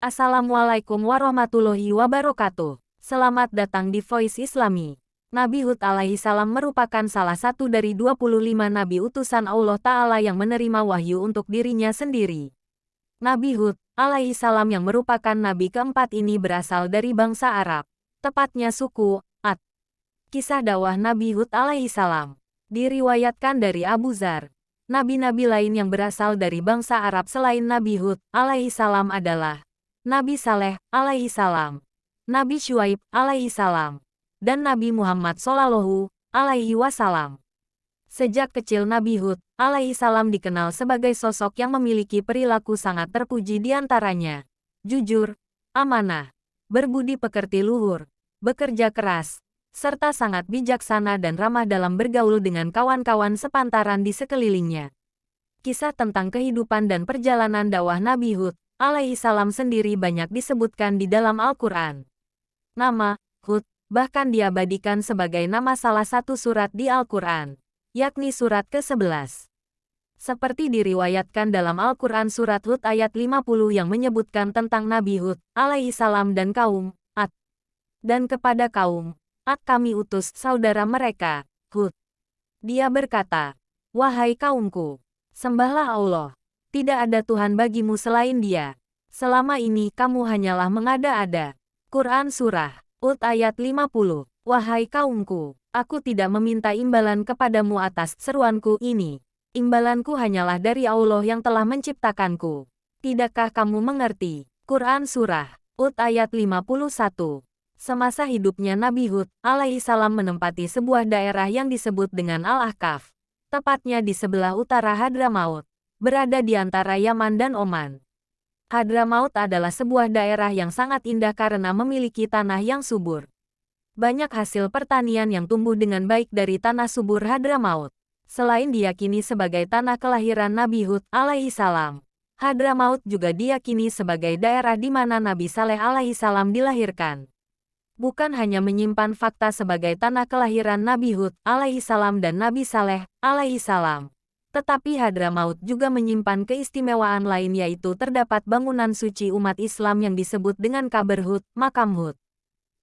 Assalamualaikum warahmatullahi wabarakatuh. Selamat datang di Voice Islami. Nabi Hud alaihi salam merupakan salah satu dari 25 nabi utusan Allah Ta'ala yang menerima wahyu untuk dirinya sendiri. Nabi Hud alaihi salam yang merupakan nabi keempat ini berasal dari bangsa Arab, tepatnya suku Ad. Kisah dakwah Nabi Hud alaihi salam diriwayatkan dari Abu Dzar. Nabi-nabi lain yang berasal dari bangsa Arab selain Nabi Hud alaihi salam adalah Nabi Saleh alaihi salam, Nabi Syuaib alaihi salam, dan Nabi Muhammad Shallallahu alaihi wasallam. Sejak kecil Nabi Hud alaihi salam dikenal sebagai sosok yang memiliki perilaku sangat terpuji di antaranya jujur, amanah, berbudi pekerti luhur, bekerja keras, serta sangat bijaksana dan ramah dalam bergaul dengan kawan-kawan sepantaran di sekelilingnya. Kisah tentang kehidupan dan perjalanan dakwah Nabi Hud alaihi salam sendiri banyak disebutkan di dalam Al-Quran. Nama Hud bahkan diabadikan sebagai nama salah satu surat di Al-Quran, yakni surat ke-11. Seperti diriwayatkan dalam Al-Quran surat Hud ayat 50 yang menyebutkan tentang Nabi Hud alaihi salam dan kaum Ad. Dan kepada kaum Ad kami utus saudara mereka, Hud. Dia berkata, "Wahai kaumku, sembahlah Allah. Tidak ada Tuhan bagimu selain Dia. Selama ini kamu hanyalah mengada-ada." Quran Surah Hud ayat 50. Wahai kaumku, aku tidak meminta imbalan kepadamu atas seruanku ini. Imbalanku hanyalah dari Allah yang telah menciptakanku. Tidakkah kamu mengerti? Quran Surah Hud ayat 51. Semasa hidupnya Nabi Hud alaihi salam menempati sebuah daerah yang disebut dengan Al-Ahqaf, tepatnya di sebelah utara Hadramaut, berada di antara Yaman dan Oman. Hadramaut adalah sebuah daerah yang sangat indah karena memiliki tanah yang subur. Banyak hasil pertanian yang tumbuh dengan baik dari tanah subur Hadramaut. Selain diyakini sebagai tanah kelahiran Nabi Hud alaihi salam, Hadramaut juga diyakini sebagai daerah di mana Nabi Saleh alaihi salam dilahirkan. Bukan hanya menyimpan fakta sebagai tanah kelahiran Nabi Hud alaihi salam dan Nabi Saleh alaihi salam, tetapi Hadramaut juga menyimpan keistimewaan lain, yaitu terdapat bangunan suci umat Islam yang disebut dengan Qabr Hud, Makam Hud.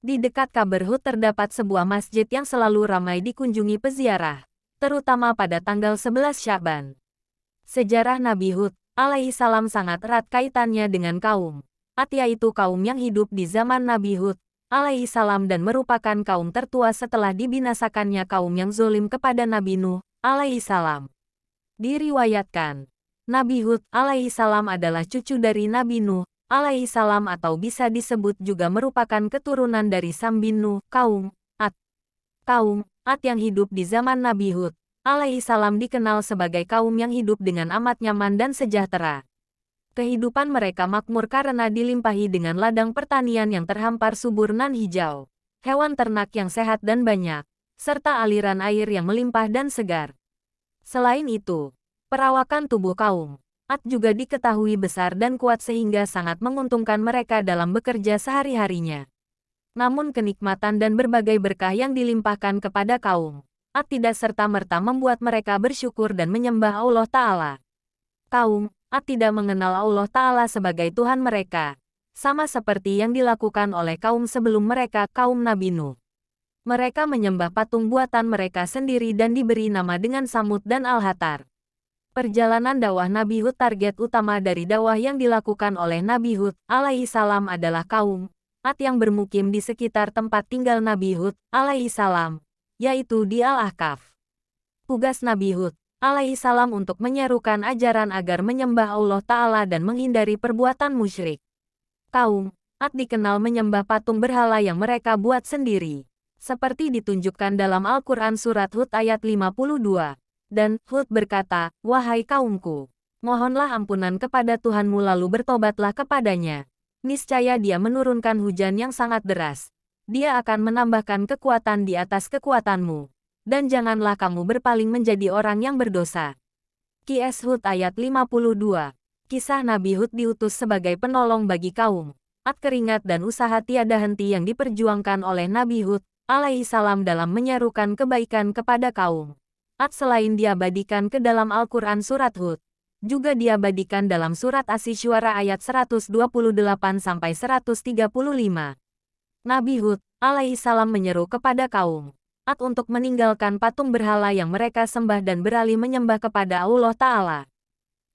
Di dekat Qabr Hud terdapat sebuah masjid yang selalu ramai dikunjungi peziarah, terutama pada tanggal 11 Sya'ban. Sejarah Nabi Hud alaihi salam sangat erat kaitannya dengan kaum Ad, yaitu kaum yang hidup di zaman Nabi Hud alaihi salam dan merupakan kaum tertua setelah dibinasakannya kaum yang zolim kepada Nabi Nuh alaihi salam. Diriwayatkan, Nabi Hud alaihi salam adalah cucu dari Nabi Nuh alaihi salam atau bisa disebut juga merupakan keturunan dari Sam bin Nuh, kaum Ad. Kaum Ad yang hidup di zaman Nabi Hud alaihi salam dikenal sebagai kaum yang hidup dengan amat nyaman dan sejahtera. Kehidupan mereka makmur karena dilimpahi dengan ladang pertanian yang terhampar subur nan hijau, hewan ternak yang sehat dan banyak, serta aliran air yang melimpah dan segar. Selain itu, perawakan tubuh kaum Ad juga diketahui besar dan kuat sehingga sangat menguntungkan mereka dalam bekerja sehari-harinya. Namun kenikmatan dan berbagai berkah yang dilimpahkan kepada kaum Ad tidak serta-merta membuat mereka bersyukur dan menyembah Allah Ta'ala. Kaum Ad tidak mengenal Allah Ta'ala sebagai Tuhan mereka, sama seperti yang dilakukan oleh kaum sebelum mereka, kaum Nabi Nuh. Mereka menyembah patung buatan mereka sendiri dan diberi nama dengan Samud dan Al-Hatar. Perjalanan dakwah Nabi Hud, target utama dari dakwah yang dilakukan oleh Nabi Hud alaihi salam adalah kaum Ad yang bermukim di sekitar tempat tinggal Nabi Hud alaihi salam, yaitu di Al-Ahqaf. Tugas Nabi Hud alaihi salam untuk menyerukan ajaran agar menyembah Allah Ta'ala dan menghindari perbuatan musyrik. Kaum Ad dikenal menyembah patung berhala yang mereka buat sendiri, seperti ditunjukkan dalam Al-Quran surat Hud ayat 52. Dan Hud berkata, "Wahai kaumku, mohonlah ampunan kepada Tuhanmu lalu bertobatlah kepadanya. Niscaya Dia menurunkan hujan yang sangat deras. Dia akan menambahkan kekuatan di atas kekuatanmu. Dan janganlah kamu berpaling menjadi orang yang berdosa." Qs Hud ayat 52. Kisah Nabi Hud diutus sebagai penolong bagi kaum Ad, keringat dan usaha tiada henti yang diperjuangkan oleh Nabi Hud alaihi salam dalam menyerukan kebaikan kepada kaum Ad selain diabadikan ke dalam Al-Quran surat Hud. juga diabadikan dalam surat Asy-Syu'ara ayat 128-135. Nabi Hud alaihissalam menyeru kepada kaum Ad untuk meninggalkan patung berhala yang mereka sembah dan beralih menyembah kepada Allah Ta'ala.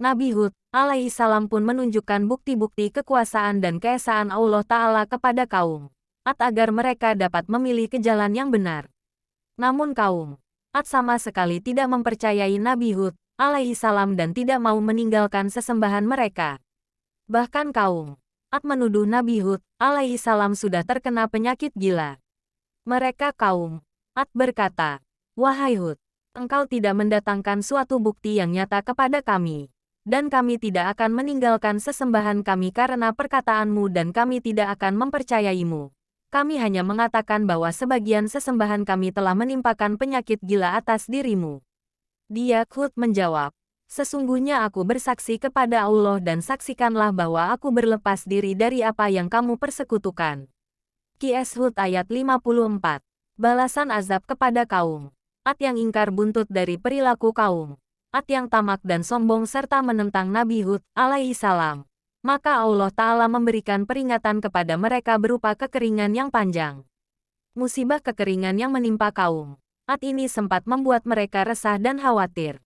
Nabi Hud alaihissalam pun menunjukkan bukti-bukti kekuasaan dan keesaan Allah Ta'ala kepada kaum Ad agar mereka dapat memilih ke jalan yang benar. Namun kaum Ad sama sekali tidak mempercayai Nabi Hud alaihissalam dan tidak mau meninggalkan sesembahan mereka. Bahkan kaum Ad menuduh Nabi Hud alaihissalam sudah terkena penyakit gila. Mereka kaum Ad berkata, "Wahai Hud, engkau tidak mendatangkan suatu bukti yang nyata kepada kami, dan kami tidak akan meninggalkan sesembahan kami karena perkataanmu dan kami tidak akan mempercayaimu. Kami hanya mengatakan bahwa sebagian sesembahan kami telah menimpakan penyakit gila atas dirimu." Dia Hud menjawab, "Sesungguhnya aku bersaksi kepada Allah dan saksikanlah bahwa aku berlepas diri dari apa yang kamu persekutukan." Qs Hud ayat 54. Balasan azab kepada kaum Ad yang ingkar buntut dari perilaku kaum Ad yang tamak dan sombong serta menentang Nabi Hud alaihissalam. Maka Allah Ta'ala memberikan peringatan kepada mereka berupa kekeringan yang panjang. Musibah kekeringan yang menimpa kaum Ad ini sempat membuat mereka resah dan khawatir.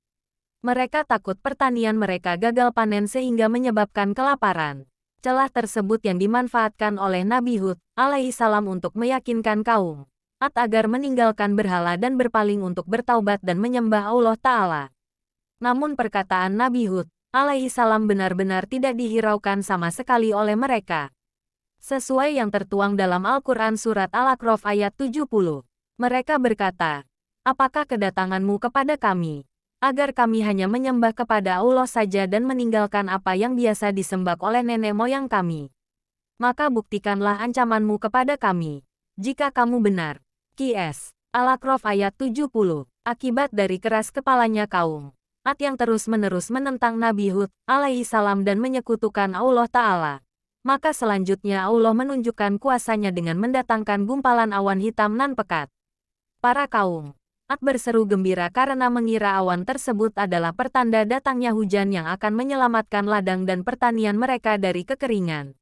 Mereka takut pertanian mereka gagal panen sehingga menyebabkan kelaparan. Celah tersebut yang dimanfaatkan oleh Nabi Hud alaihissalam untuk meyakinkan kaum Ad agar meninggalkan berhala dan berpaling untuk bertaubat dan menyembah Allah Ta'ala. Namun perkataan Nabi Hud alaihissalam benar-benar tidak dihiraukan sama sekali oleh mereka. Sesuai yang tertuang dalam Al-Quran Surat Al-A'raf ayat 70. Mereka berkata, "Apakah kedatanganmu kepada kami, agar kami hanya menyembah kepada Allah saja dan meninggalkan apa yang biasa disembah oleh nenek moyang kami? Maka buktikanlah ancamanmu kepada kami, jika kamu benar." Qs. Al-A'raf ayat 70. Akibat dari keras kepalanya kaum Ad yang terus-menerus menentang Nabi Hud alaihissalam dan menyekutukan Allah Ta'ala. Maka selanjutnya Allah menunjukkan kuasanya dengan mendatangkan gumpalan awan hitam nan pekat. Para kaum Ad berseru gembira karena mengira awan tersebut adalah pertanda datangnya hujan yang akan menyelamatkan ladang dan pertanian mereka dari kekeringan.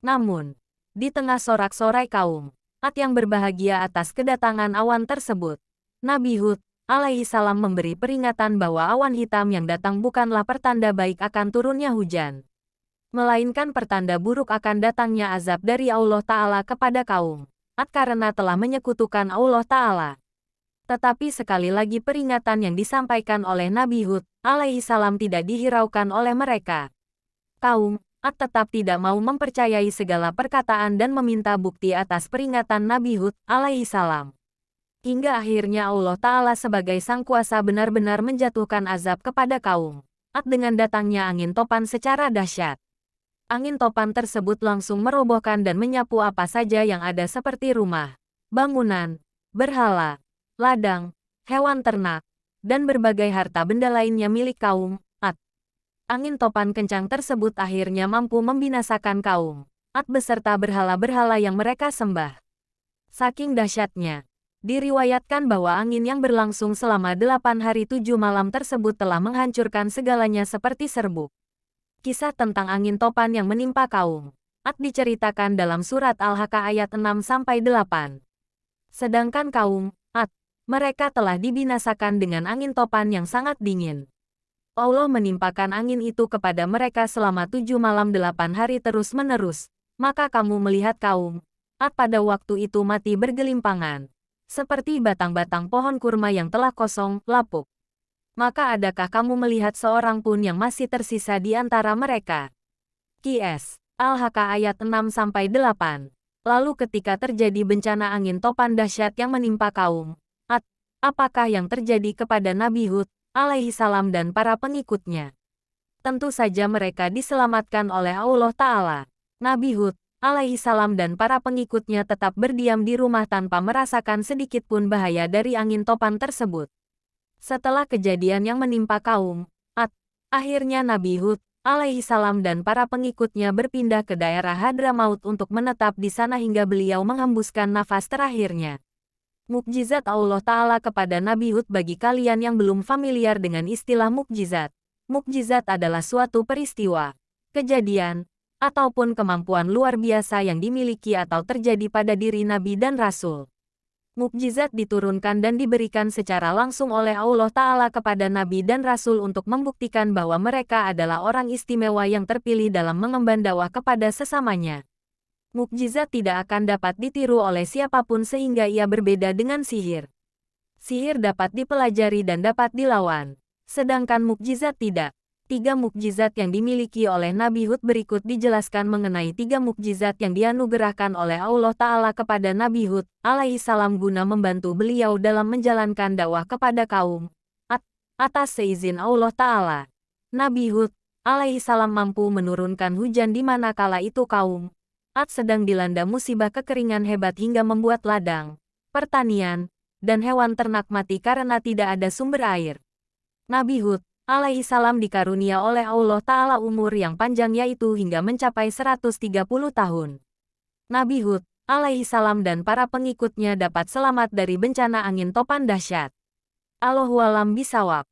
Namun, di tengah sorak-sorai kaum Ad yang berbahagia atas kedatangan awan tersebut, Nabi Hud alaihissalam memberi peringatan bahwa awan hitam yang datang bukanlah pertanda baik akan turunnya hujan, melainkan pertanda buruk akan datangnya azab dari Allah Ta'ala kepada kaum Ad karena telah menyekutukan Allah Ta'ala. Tetapi sekali lagi peringatan yang disampaikan oleh Nabi Hud alaihissalam tidak dihiraukan oleh mereka. Kaum Ad tetap tidak mau mempercayai segala perkataan dan meminta bukti atas peringatan Nabi Hud alaihissalam. Hingga akhirnya Allah Ta'ala sebagai sang kuasa benar-benar menjatuhkan azab kepada kaum Ad dengan datangnya angin topan secara dahsyat. Angin topan tersebut langsung merobohkan dan menyapu apa saja yang ada seperti rumah, bangunan, berhala, ladang, hewan ternak, dan berbagai harta benda lainnya milik kaum Ad. Angin topan kencang tersebut akhirnya mampu membinasakan kaum Ad beserta berhala-berhala yang mereka sembah. Saking dahsyatnya, diriwayatkan bahwa angin yang berlangsung selama 8 hari 7 malam tersebut telah menghancurkan segalanya seperti serbuk. Kisah tentang angin topan yang menimpa kaum Ad diceritakan dalam surat Al-Haqqah ayat 6-8. Sedangkan kaum Ad, mereka telah dibinasakan dengan angin topan yang sangat dingin. Allah menimpakan angin itu kepada mereka selama 7 malam 8 hari terus-menerus. Maka kamu melihat kaum Ad pada waktu itu mati bergelimpangan, seperti batang-batang pohon kurma yang telah kosong, lapuk. Maka adakah kamu melihat seorang pun yang masih tersisa di antara mereka? Qs. Al-Haqqah ayat 6-8. Lalu ketika terjadi bencana angin topan dahsyat yang menimpa kaum Ad, apakah yang terjadi kepada Nabi Hud alaihissalam dan para pengikutnya? Tentu saja mereka diselamatkan oleh Allah Ta'ala. Nabi Hud alaihissalam dan para pengikutnya tetap berdiam di rumah tanpa merasakan sedikit pun bahaya dari angin topan tersebut. Setelah kejadian yang menimpa kaum Ad, akhirnya Nabi Hud alaihissalam dan para pengikutnya berpindah ke daerah Hadramaut untuk menetap di sana hingga beliau menghembuskan nafas terakhirnya. Mukjizat Allah Ta'ala kepada Nabi Hud. Bagi kalian yang belum familiar dengan istilah mukjizat, Mukjizat adalah suatu peristiwa, kejadian, ataupun kemampuan luar biasa yang dimiliki atau terjadi pada diri nabi dan rasul. Mukjizat diturunkan dan diberikan secara langsung oleh Allah Ta'ala kepada nabi dan rasul untuk membuktikan bahwa mereka adalah orang istimewa yang terpilih dalam mengemban dakwah kepada sesamanya. Mukjizat tidak akan dapat ditiru oleh siapapun sehingga ia berbeda dengan sihir. Sihir dapat dipelajari dan dapat dilawan. Sedangkan mukjizat tidak. 3 mukjizat yang dimiliki oleh Nabi Hud berikut dijelaskan mengenai 3 mukjizat yang dianugerahkan oleh Allah Ta'ala kepada Nabi Hud alaihi salam guna membantu beliau dalam menjalankan dakwah kepada kaum. Atas seizin Allah Ta'ala, Nabi Hud alaihi salam mampu menurunkan hujan di mana kala itu kaum Ad sedang dilanda musibah kekeringan hebat hingga membuat ladang, pertanian, dan hewan ternak mati karena tidak ada sumber air. Nabi Hud alaihi salam dikarunia oleh Allah Ta'ala umur yang panjang yaitu hingga mencapai 130 tahun. Nabi Hud alaihi salam dan para pengikutnya dapat selamat dari bencana angin topan dahsyat. Allahu a'lam bishawab.